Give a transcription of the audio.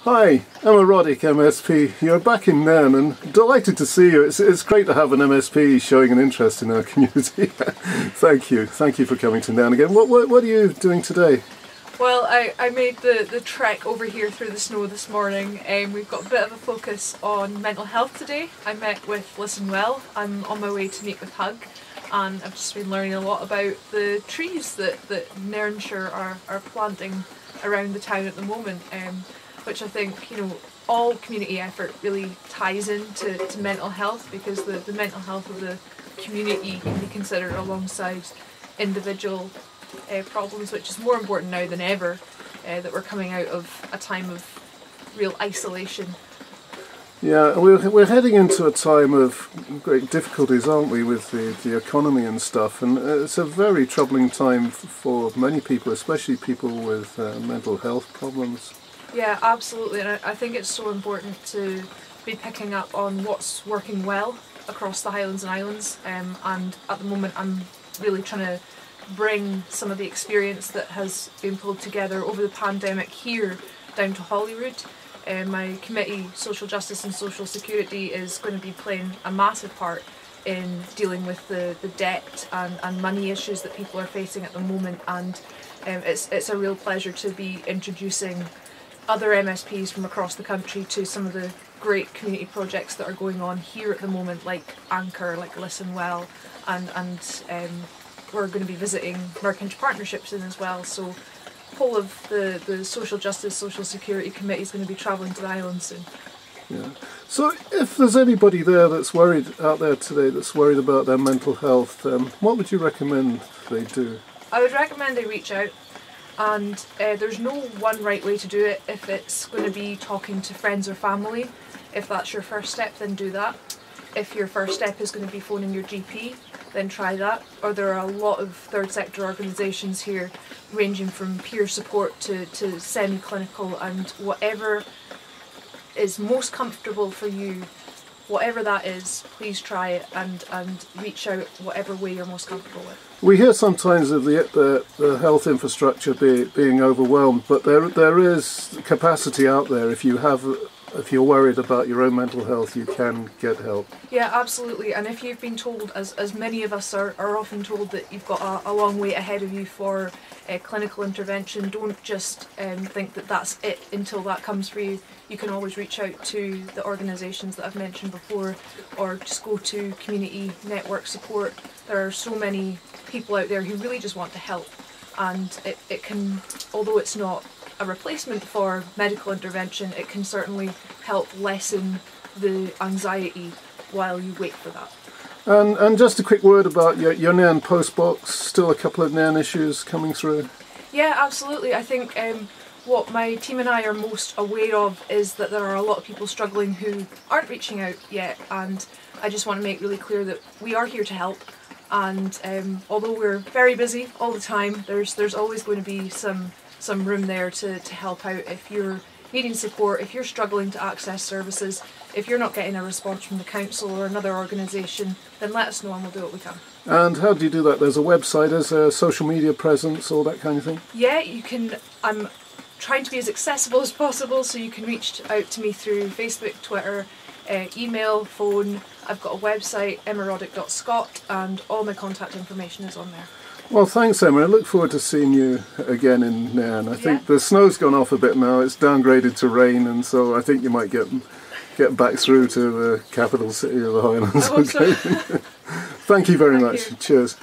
Hi, I'm Roddick MSP. You're back in Nairn and delighted to see you. It's great to have an MSP showing an interest in our community. Thank you for coming to Nairn again. What are you doing today? Well, I made the trek over here through the snow this morning. We've got a bit of a focus on mental health today. I met with Listen Well. I'm on my way to meet with Hug, and I've just been learning a lot about the trees that Nairnshire are planting around the town at the moment. Which I think, you know, all community effort really ties into mental health, because the mental health of the community can be considered alongside individual problems, which is more important now than ever, that we're coming out of a time of real isolation. Yeah, we're heading into a time of great difficulties, aren't we, with the economy and stuff, and it's a very troubling time for many people, especially people with mental health problems. Yeah, absolutely, and I think it's so important to be picking up on what's working well across the Highlands and Islands, and at the moment I'm really trying to bring some of the experience that has been pulled together over the pandemic here down to Holyrood. My committee, Social Justice and Social Security, is going to be playing a massive part in dealing with the debt and money issues that people are facing at the moment, and it's a real pleasure to be introducing other MSPs from across the country to some of the great community projects that are going on here at the moment, like Anchor, like Listen Well, and we're going to be visiting Mercanch Partnerships in as well. So the whole of the Social Justice, Social Security Committee is going to be travelling to the islands soon. Yeah. So if there's anybody there that's worried out there today, that's worried about their mental health, what would you recommend they do? I would recommend they reach out. And there's no one right way to do it. If it's going to be talking to friends or family, if that's your first step, then do that. If your first step is going to be phoning your GP, then try that. Or there are a lot of third sector organisations here, ranging from peer support to semi-clinical, and whatever is most comfortable for you, whatever that is, please try it and reach out whatever way you're most comfortable with. We hear sometimes of the health infrastructure being overwhelmed, but there is capacity out there. If you're worried about your own mental health, you can get help. Yeah, absolutely. And if you've been told, as many of us are often told, that you've got a long way ahead of you for clinical intervention, don't just think that that's it until that comes for you. You can always reach out to the organisations that I've mentioned before, or just go to community network support. There are so many people out there who really just want to help, and it can, although it's not a replacement for medical intervention, it can certainly help lessen the anxiety while you wait for that. And just a quick word about your Nairn postbox. Still a couple of Nairn issues coming through. Yeah, absolutely. I think what my team and I are most aware of is that there are a lot of people struggling who aren't reaching out yet, and I just want to make really clear that we are here to help. And although we're very busy all the time, there's always going to be some room there to help out. If you're needing support, if you're struggling to access services, if you're not getting a response from the council or another organisation, then let us know and we'll do what we can. And how do you do that? There's a website, there's a social media presence, all that kind of thing? Yeah, you can. I'm trying to be as accessible as possible, so you can reach out to me through Facebook, Twitter, email, phone. I've got a website, emmaroddick.scot, and all my contact information is on there. Well, thanks, Emma. I look forward to seeing you again in Nairn. I think the snow's gone off a bit now. It's downgraded to rain, and so I think you might get back through to the capital city of the Highlands. Okay. Thank you very much. Cheers.